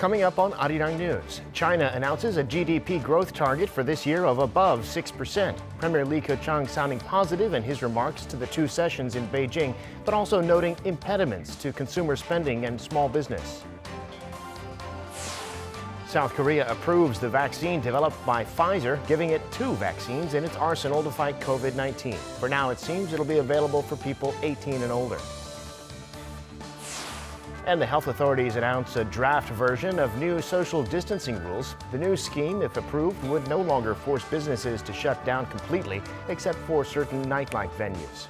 Coming up on Arirang News, China announces a GDP growth target for this year of above 6%. Premier Li Keqiang sounding positive in his remarks to the two sessions in Beijing, but also noting impediments to consumer spending and small business. South Korea approves the vaccine developed by Pfizer, giving it 2 vaccines in its arsenal to fight COVID-19. For now, it seems it'll be available for people 18 and older. And the health authorities announce a draft version of new social distancing rules. The new scheme, if approved, would no longer force businesses to shut down completely, except for certain nightlife venues.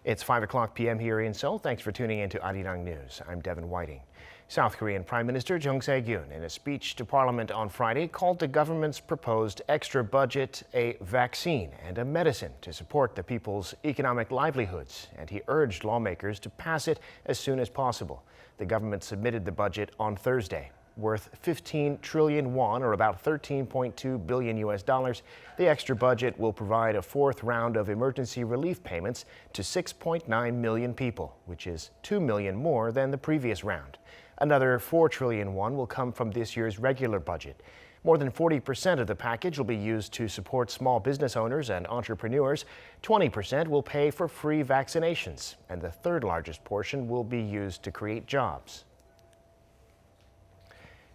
It's 5 p.m. here in Seoul. Thanks for tuning in to Arirang News. I'm Devin Whiting. South Korean Prime Minister Jung Se-gyun, in a speech to Parliament on Friday, called the government's proposed extra budget a vaccine and a medicine to support the people's economic livelihoods, and he urged lawmakers to pass it as soon as possible. The government submitted the budget on Thursday. Worth 15 trillion won, or about $13.2 billion US. The extra budget will provide a 4th round of emergency relief payments to 6.9 million people, which is 2 million more than the previous round. Another 4 trillion won will come from this year's regular budget. More than 40% of the package will be used to support small business owners and entrepreneurs. 20% will pay for free vaccinations, and the 3rd largest portion will be used to create jobs.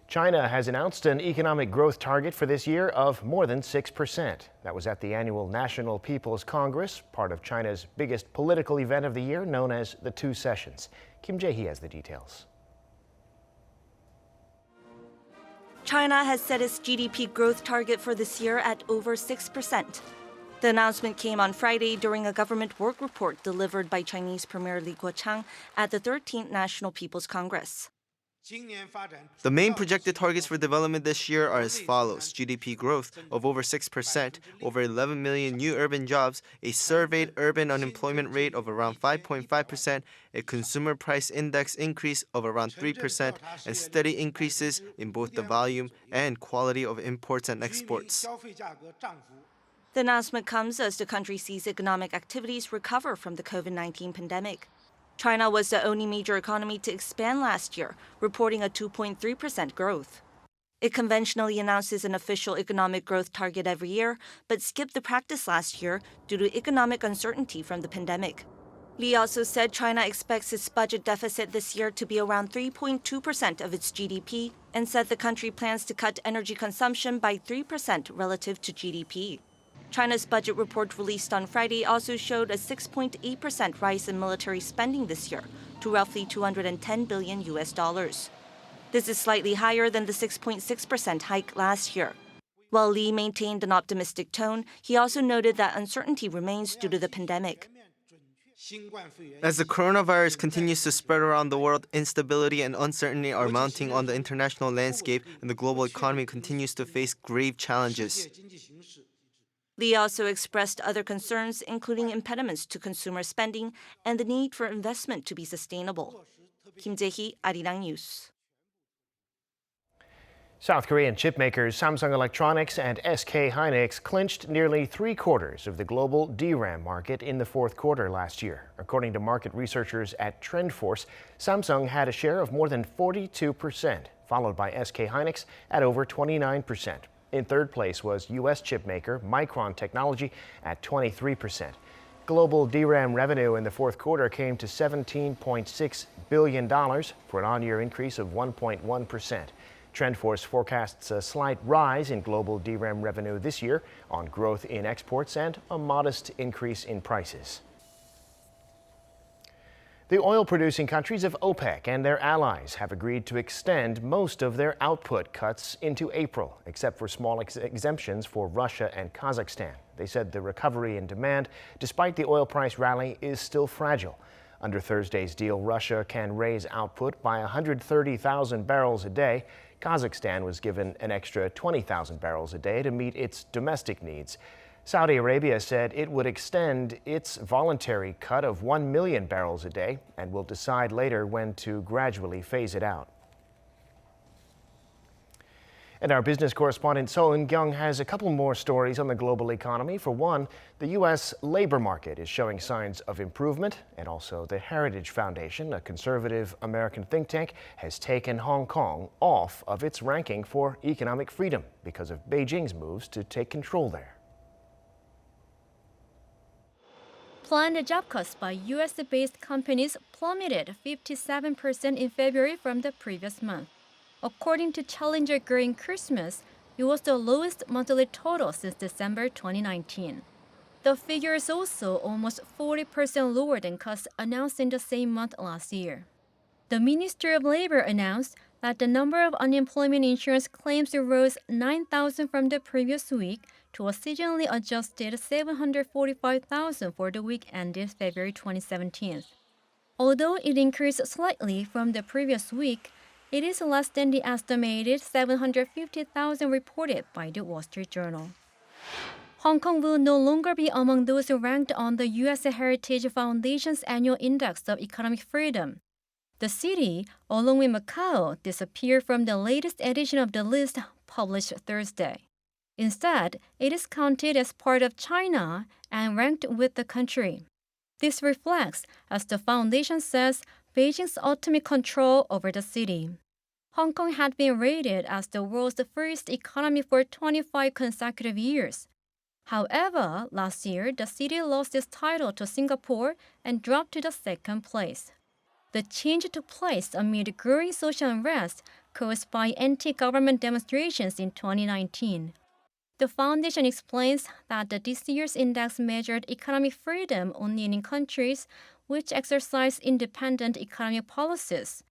China has announced an economic growth target for this year of more than 6%. That was at the annual National People's Congress, part of China's biggest political event of the year, known as the Two Sessions. Kim Jae-hee has the details. China has set its GDP growth target for this year at over 6%. The announcement came on Friday during a government work report delivered by Chinese Premier Li Keqiang at the 13th National People's Congress. The main projected targets for development this year are as follows: GDP growth of over 6%, over 11 million new urban jobs, a surveyed urban unemployment rate of around 5.5%, a consumer price index increase of around 3%, and steady increases in both the volume and quality of imports and exports. The announcement comes as the country sees economic activities recover from the COVID-19 pandemic. China was the only major economy to expand last year, reporting a 2.3% growth. It conventionally announces an official economic growth target every year, but skipped the practice last year due to economic uncertainty from the pandemic. Li also said China expects its budget deficit this year to be around 3.2% of its GDP, and said the country plans to cut energy consumption by 3% relative to GDP. China's budget report released on Friday also showed a 6.8% rise in military spending this year to roughly $210 billion US. This is slightly higher than the 6.6% hike last year. While Li maintained an optimistic tone, he also noted that uncertainty remains due to the pandemic. As the coronavirus continues to spread around the world, instability and uncertainty are mounting on the international landscape, and the global economy continues to face grave challenges. Li also expressed other concerns, including impediments to consumer spending and the need for investment to be sustainable. Kim Jae-hee, Arirang News. South Korean chipmakers Samsung Electronics and SK hynix clinched nearly 3/4 of the global DRAM market in the 4th quarter last year. According to market researchers at TrendForce, Samsung had a share of more than 42%, followed by SK hynix at over 29%. In 3rd place was U.S. chipmaker Micron Technology at 23%. Global DRAM revenue in the 4th quarter came to $17.6 billion for an on-year increase of 1.1%. TrendForce forecasts a slight rise in global DRAM revenue this year on growth in exports and a modest increase in prices. The oil-producing countries of OPEC and their allies have agreed to extend most of their output cuts into April, except for small exemptions for Russia and Kazakhstan. They said the recovery in demand, despite the oil price rally, is still fragile. Under Thursday's deal, Russia can raise output by 130,000 barrels a day. Kazakhstan was given an extra 20,000 barrels a day to meet its domestic needs. Saudi Arabia said it would extend its voluntary cut of 1 million barrels a day and will decide later when to gradually phase it out. And our business correspondent So Eun-kyung has a couple more stories on the global economy. For one, the U.S. labor market is showing signs of improvement, and also the Heritage Foundation, a conservative American think tank, has taken Hong Kong off of its ranking for economic freedom because of Beijing's moves to take control there. Planned job cuts by U.S.-based companies plummeted 57% in February from the previous month. According to Challenger Green Christmas, it was the lowest monthly total since December 2019. The figure is also almost 40% lower than cuts announced in the same month last year. The Ministry of Labor announced that the number of unemployment insurance claims rose 9,000 from the previous week to a seasonally adjusted 745,000 for the week ended February 2017. Although it increased slightly from the previous week, it is less than the estimated 750,000 reported by the Wall Street Journal. Hong Kong will no longer be among those ranked on the U.S. Heritage Foundation's annual index of economic freedom. The city, along with Macau, disappeared from the latest edition of the list published Thursday. Instead, it is counted as part of China and ranked with the country. This reflects, as the foundation says, Beijing's ultimate control over the city. Hong Kong had been rated as the world's freest economy for 25 consecutive years. However, last year, the city lost its title to Singapore and dropped to the second place. The change took place amid growing social unrest caused by anti-government demonstrations in 2019. The foundation explains that this year's index measured economic freedom only in countries which exercise independent economic policies.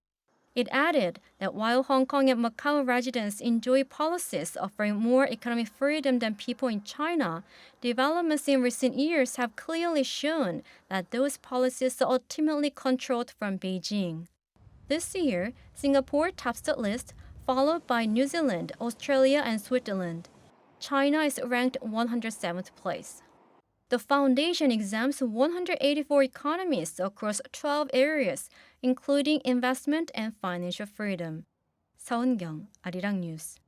It added that while Hong Kong and Macau residents enjoy policies offering more economic freedom than people in China, developments in recent years have clearly shown that those policies are ultimately controlled from Beijing. This year, Singapore tops the list, followed by New Zealand, Australia, and Switzerland. China is ranked 107th place. The foundation examines 184 economies across 12 areas, including investment and financial freedom. So Eun-kyung, Arirang News.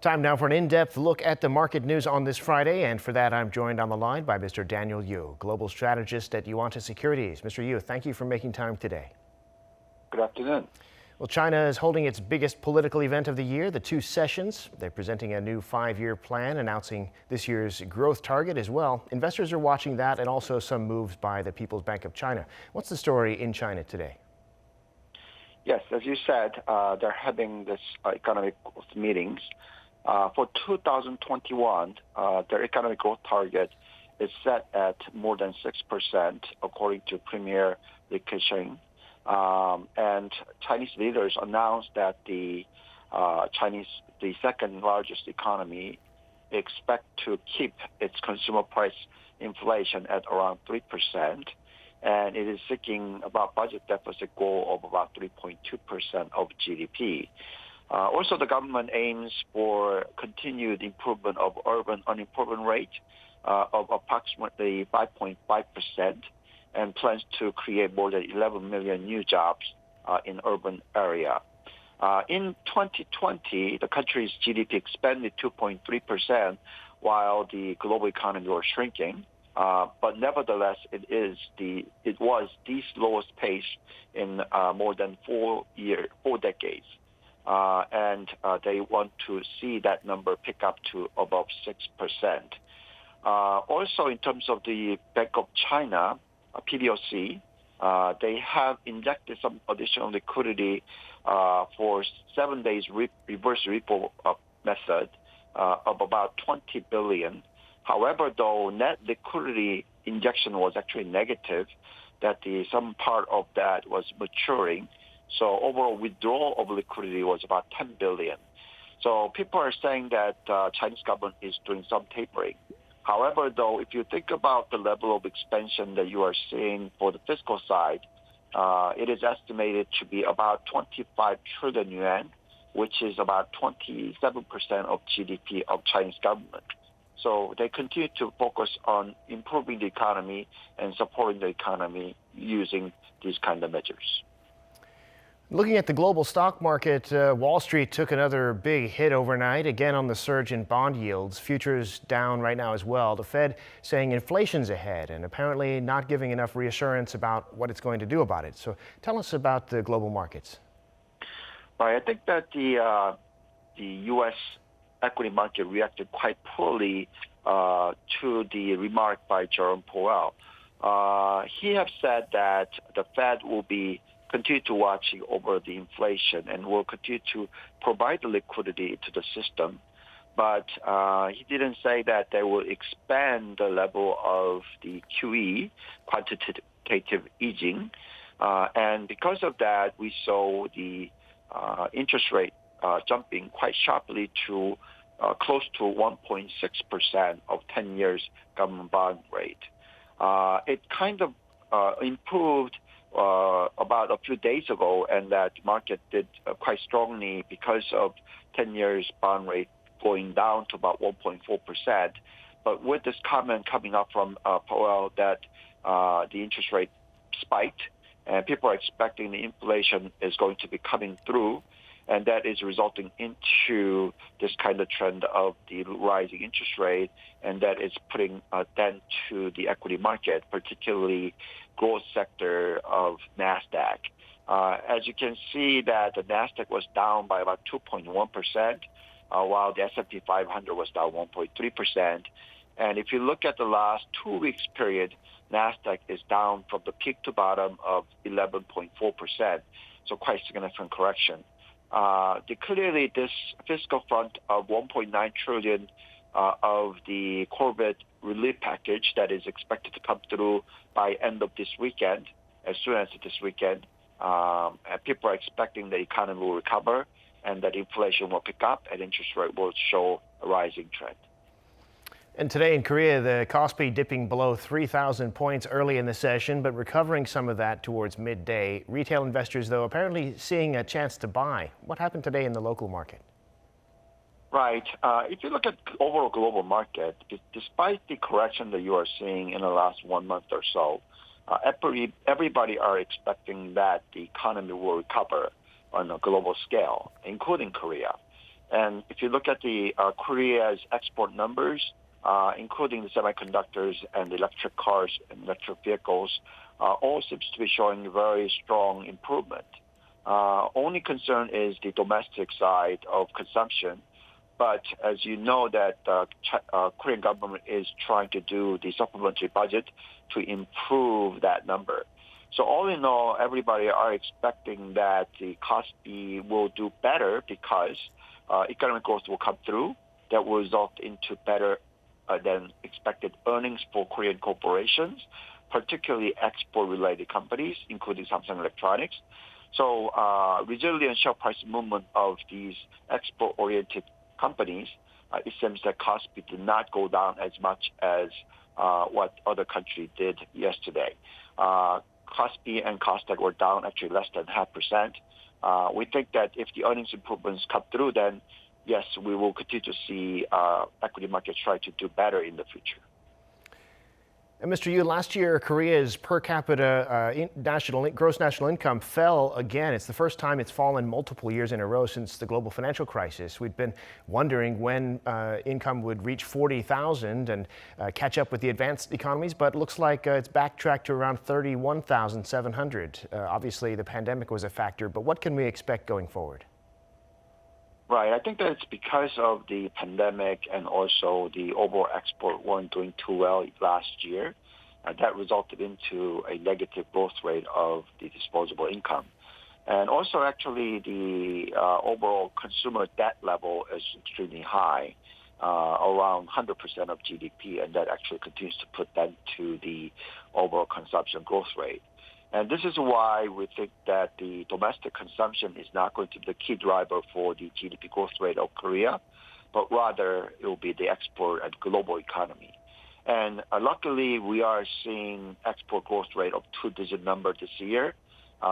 Time now for an in-depth look at the market news on this Friday, and for that I'm joined on the line by Mr. Daniel Yu, Global Strategist at Yuanta Securities. Mr. Yu, thank you for making time today. Good afternoon. Well, China is holding its biggest political event of the year, the Two Sessions. They're presenting a new 5-year plan, announcing this year's growth target as well. Investors are watching that and also some moves by the People's Bank of China. What's the story in China today? Yes, as you said, they're having this economic growth meetings. For 2021, their economic growth target is set at more than 6%, according to Premier Li Keqiang. And Chinese leaders announced that the second largest economy, expect to keep its consumer price inflation at around 3%, and it is seeking about budget deficit goal of about 3.2% of GDP. Also, the government aims for continued improvement of urban unemployment rate of approximately 5.5%, and plans to create more than 11 million new jobs in urban area. In 2020, the country's GDP expanded 2.3%, while the global economy was shrinking. But nevertheless, it was the slowest pace in more than 4 decades. And they want to see that number pick up to above 6%. Also, in terms of the Bank of China, PBOC, they have injected some additional liquidity for 7 days reverse repo method of about 20 billion. However, though, net liquidity injection was actually negative, that some part of that was maturing. So overall withdrawal of liquidity was about 10 billion. So people are saying that Chinese government is doing some tapering. However, though, if you think about the level of expansion that you are seeing for the fiscal side, it is estimated to be about 25 trillion yuan, which is about 27% of GDP of Chinese government. So they continue to focus on improving the economy and supporting the economy using these kind of measures. Looking at the global stock market, Wall Street took another big hit overnight, again on the surge in bond yields. Futures down right now as well. The Fed saying inflation's ahead and apparently not giving enough reassurance about what it's going to do about it. So tell us about the global markets. Right. I think that the U.S. equity market reacted quite poorly to the remark by Jerome Powell. He has said that the Fed will continue to watching over the inflation and will continue to provide the liquidity to the system. But he didn't say that they will expand the level of the QE, quantitative easing. And because of that, we saw the interest rate jumping quite sharply to close to 1.6% of 10 years government bond rate. It kind of improved about a few days ago, and that market did quite strongly because of 10 years bond rate going down to about 1.4%. But with this comment coming up from Powell that the interest rate spiked, and people are expecting the inflation is going to be coming through, and that is resulting into this kind of trend of the rising interest rate, and that is putting a dent to the equity market, particularly growth sector of NASDAQ. As you can see that the NASDAQ was down by about 2.1%, while the S&P 500 was down 1.3%. And if you look at the last 2 weeks period, NASDAQ is down from the peak to bottom of 11.4%, so quite significant correction. Clearly, this fiscal front of 1.9 trillion of the COVID relief package that is expected to come through by end of this weekend, as soon as this weekend, and people are expecting the economy will recover and that inflation will pick up and interest rate will show a rising trend. And today in Korea, the Kospi dipping below 3,000 points early in the session, but recovering some of that towards midday. Retail investors, though, apparently seeing a chance to buy. What happened today in the local market? Right. If you look at overall global market, despite the correction that you are seeing in the last 1 month or so, everybody are expecting that the economy will recover on a global scale, including Korea. And if you look at the Korea's export numbers, including the semiconductors and electric cars and electric vehicles, all seems to be showing very strong improvement. Only concern is the domestic side of consumption. But as you know that Korean government is trying to do the supplementary budget to improve that number. So all in all, everybody are expecting that the Kospi will do better because economic growth will come through. That will result into better than expected earnings for Korean corporations, particularly export-related companies, including Samsung Electronics. So resilient share price movement of these export-oriented companies, it seems that Kospi did not go down as much as what other countries did yesterday. Kospi and Kosdaq were down actually less than 0.5%. We think that if the earnings improvements come through, then yes, we will continue to see equity markets try to do better in the future. And Mr. Yu, last year, Korea's per capita gross national income fell again. It's the first time it's fallen multiple years in a row since the global financial crisis. We'd been wondering when income would reach 40,000 and catch up with the advanced economies, but it looks like it's backtracked to around 31,700. Obviously, the pandemic was a factor, but what can we expect going forward? Right. I think that it's because of the pandemic and also the overall export weren't doing too well last year. That resulted into a negative growth rate of the disposable income. And also, actually, the overall consumer debt level is extremely high, around 100% of GDP, and that actually continues to put that to the overall consumption growth rate. And this is why we think that the domestic consumption is not going to be the key driver for the GDP growth rate of Korea, but rather it will be the export and global economy. And luckily, we are seeing export growth rate of two-digit number this year.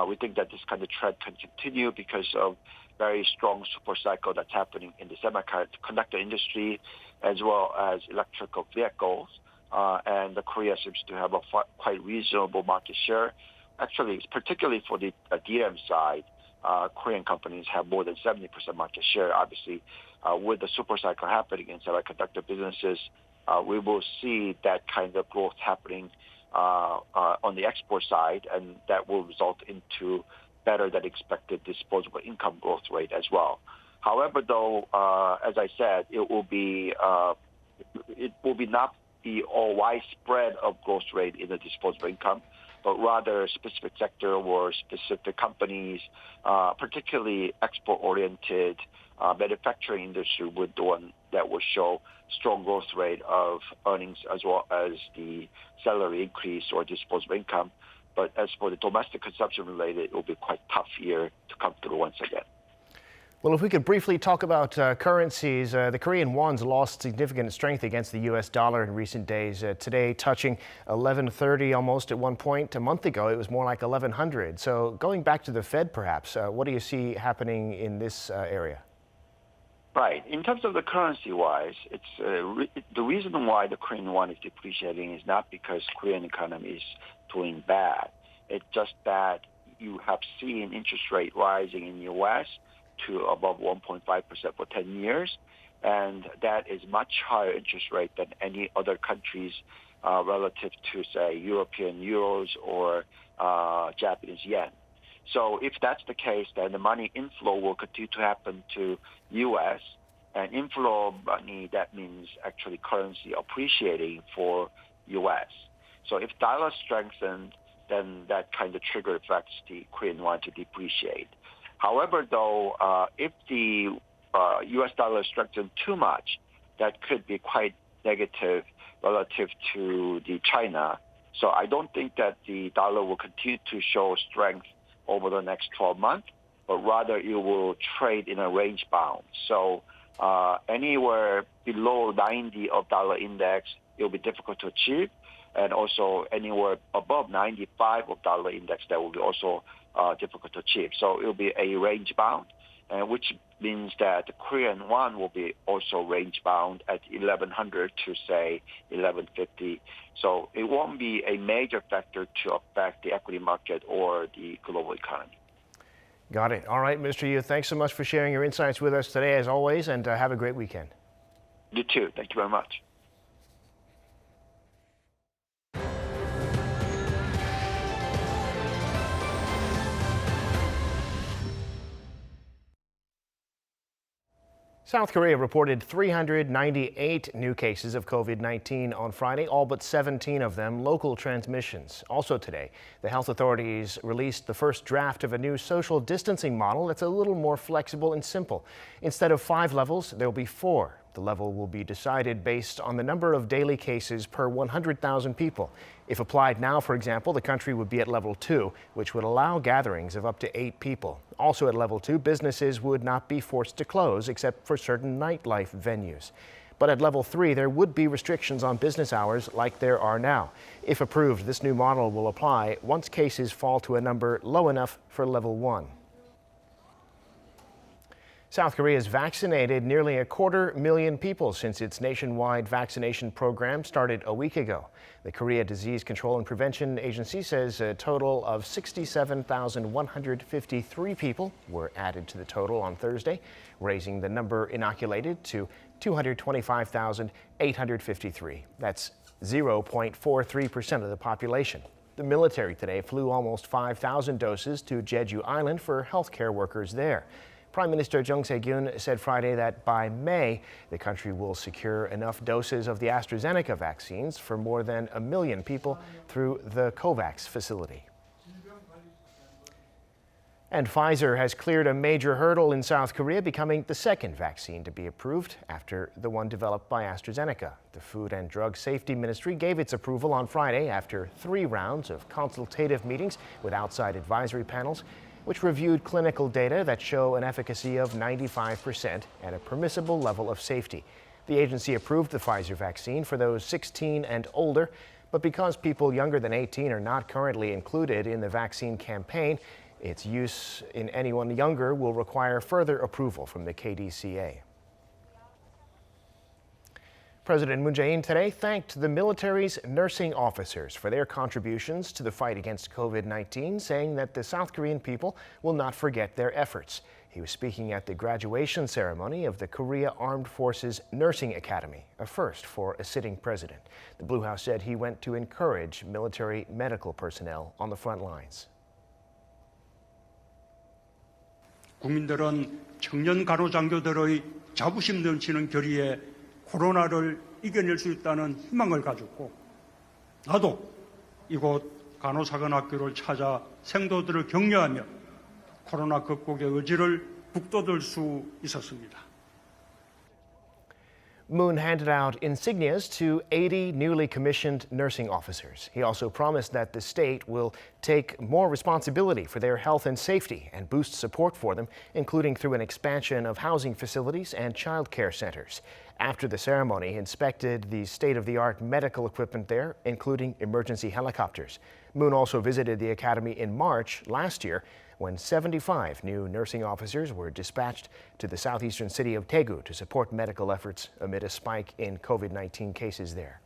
We think that this kind of trend can continue because of very strong super cycle that's happening in the semiconductor industry, as well as electrical vehicles. And Korea seems to have a quite reasonable market share. Actually, particularly for the DRAM side, Korean companies have more than 70% market share. Obviously, with the super cycle happening in semiconductor businesses, we will see that kind of growth happening on the export side, and that will result into better than expected disposable income growth rate as well. However, though, as I said, it will not be all widespread of growth rate in the disposable income, but rather specific sector or specific companies, particularly export-oriented manufacturing industry, would the one that will show strong growth rate of earnings as well as the salary increase or disposable income. But as for the domestic consumption related, it will be quite tough year to come through once again. Well, if we could briefly talk about currencies, the Korean won's lost significant strength against the U.S. dollar in recent days. Today touching 1130 almost at one point. A month ago, it was more like 1100. So going back to the Fed, perhaps, what do you see happening in this area? Right. In terms of the currency-wise, it's the reason why the Korean won is depreciating is not because Korean economy is doing bad. It's just that you have seen interest rate rising in the U.S. to above 1.5% for 10 years, and that is much higher interest rate than any other countries relative to, say, European euros or Japanese yen. So if that's the case, then the money inflow will continue to happen to U.S. and inflow of money, that means actually currency appreciating for U.S. So if dollar strengthens, then that kind of trigger affects the Korean won to depreciate. However, though, if the U.S. dollar strengthens too much, that could be quite negative relative to the China. So I don't think that the dollar will continue to show strength over the next 12 months, but rather it will trade in a range bound. So anywhere below 90 of dollar index, it will be difficult to achieve. And also anywhere above 95 of dollar index, that will be also difficult to achieve. So it will be a range bound, which means that the Korean won will be also range bound at 1100 to say 1150. So it won't be a major factor to affect the equity market or the global economy. Got it. All right, Mr. Yu, thanks so much for sharing your insights with us today, as always, and have a great weekend. You too. Thank you very much. South Korea reported 398 new cases of COVID-19 on Friday, all but 17 of them local transmissions. Also today, the health authorities released the first draft of a new social distancing model that's a little more flexible and simple. Instead of 5 levels, there'll be 4. The level will be decided based on the number of daily cases per 100,000 people. If applied now, for example, the country would be at level 2, which would allow gatherings of up to 8 people. Also at level 2, businesses would not be forced to close except for certain nightlife venues. But at level 3, there would be restrictions on business hours like there are now. If approved, this new model will apply once cases fall to a number low enough for level 1. South Korea has vaccinated nearly 250,000 people since its nationwide vaccination program started a week ago. The Korea Disease Control and Prevention Agency says a total of 67,153 people were added to the total on Thursday, raising the number inoculated to 225,853. That's 0.43% of the population. The military today flew almost 5,000 doses to Jeju Island for healthcare workers there. Prime Minister Jung Se-kyun said Friday that by May, the country will secure enough doses of the AstraZeneca vaccines for more than 1 million people through the COVAX facility. And Pfizer has cleared a major hurdle in South Korea, becoming the second vaccine to be approved after the one developed by AstraZeneca. The Food and Drug Safety Ministry gave its approval on Friday after 3 rounds of consultative meetings with outside advisory panels, which reviewed clinical data that show an efficacy of 95% and a permissible level of safety. The agency approved the Pfizer vaccine for those 16 and older, but because people younger than 18 are not currently included in the vaccine campaign, its use in anyone younger will require further approval from the KDCA. President Moon Jae-in today thanked the military's nursing officers for their contributions to the fight against COVID-19, saying that the South Korean people will not forget their efforts. He was speaking at the graduation ceremony of the Korea Armed Forces Nursing Academy, a first for a sitting president. The Blue House said he went to encourage military medical personnel on the front lines. 국민들은 청년 간호장교들의 자부심 넘치는 결의에 코로나를 이겨낼 수 있다는 희망을 가졌고, 나도 이곳 간호사관학교를 찾아 생도들을 격려하며 코로나 극복의 의지를 북돋을 수 있었습니다. Moon handed out insignias to 80 newly commissioned nursing officers. He also promised that the state will take more responsibility for their health and safety and boost support for them, including through an expansion of housing facilities and child care centers. After the ceremony, he inspected the state-of-the-art medical equipment there, including emergency helicopters. Moon also visited the academy in March last year, when 75 new nursing officers were dispatched to the southeastern city of Daegu to support medical efforts amid a spike in COVID-19 cases there.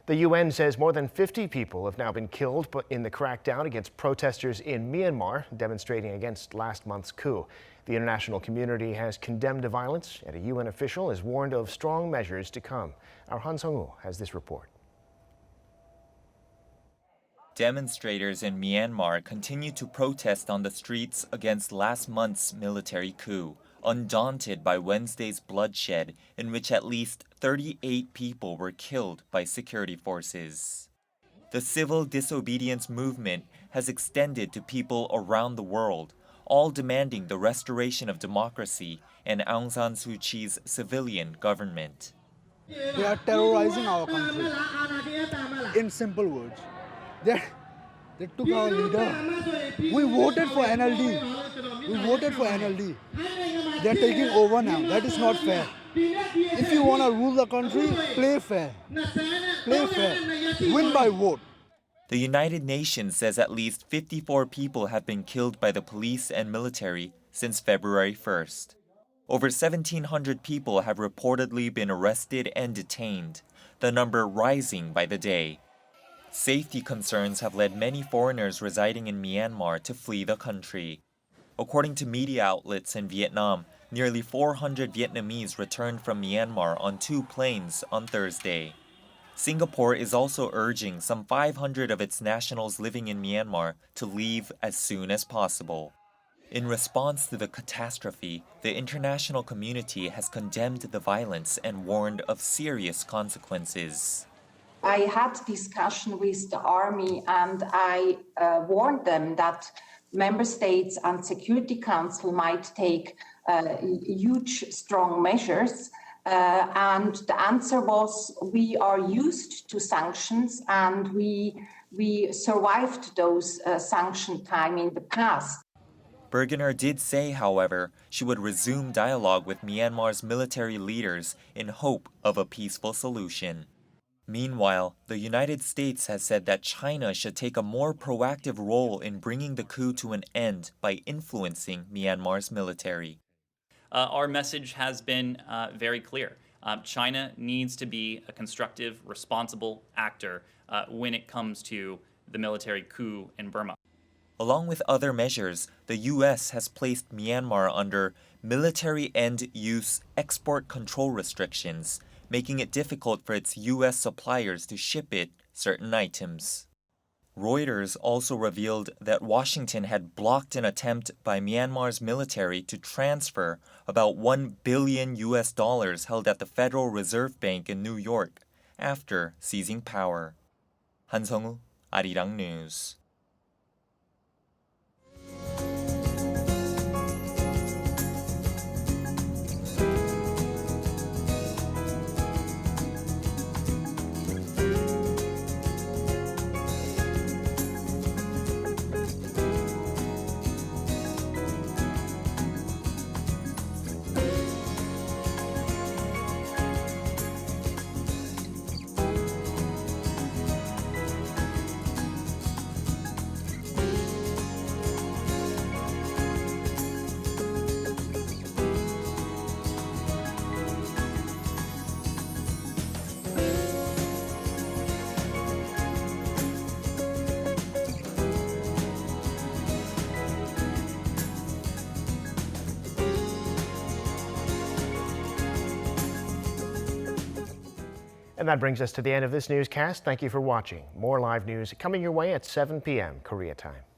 The UN says more than 50 people have now been killed in the crackdown against protesters in Myanmar, demonstrating against last month's coup. The international community has condemned the violence, and a UN official has warned of strong measures to come. Our Han Sung-woo has this report. Demonstrators in Myanmar continue to protest on the streets against last month's military coup, undaunted by Wednesday's bloodshed, in which at least 38 people were killed by security forces. The civil disobedience movement has extended to people around the world, all demanding the restoration of democracy and Aung San Suu Kyi's civilian government. They are terrorizing our country. In simple words, they took our leader. We voted for NLD. We voted for NLD. They are taking over now. That is not fair. If you want to rule the country, play fair. Play fair. Win by vote. The United Nations says at least 54 people have been killed by the police and military since February 1st. Over 1,700 people have reportedly been arrested and detained, the number rising by the day. Safety concerns have led many foreigners residing in Myanmar to flee the country. According to media outlets in Vietnam, nearly 400 Vietnamese returned from Myanmar on 2 planes on Thursday. Singapore is also urging some 500 of its nationals living in Myanmar to leave as soon as possible. In response to the catastrophe, the international community has condemned the violence and warned of serious consequences. I had discussion with the army and I warned them that member states and Security Council might take huge, strong measures. And the answer was, we are used to sanctions and we survived those sanction time in the past. Bergener did say, however, she would resume dialogue with Myanmar's military leaders in hope of a peaceful solution. Meanwhile, the United States has said that China should take a more proactive role in bringing the coup to an end by influencing Myanmar's military. Our message has been very clear. China needs to be a constructive, responsible actor when it comes to the military coup in Burma. Along with other measures, the U.S. has placed Myanmar under military end-use export control restrictions, making it difficult for its U.S. suppliers to ship it certain items. Reuters also revealed that Washington had blocked an attempt by Myanmar's military to transfer about $1 billion held at the Federal Reserve Bank in New York after seizing power. Han Sung-woo, Arirang News. And that brings us to the end of this newscast. Thank you for watching. More live news coming your way at 7 p.m. Korea time.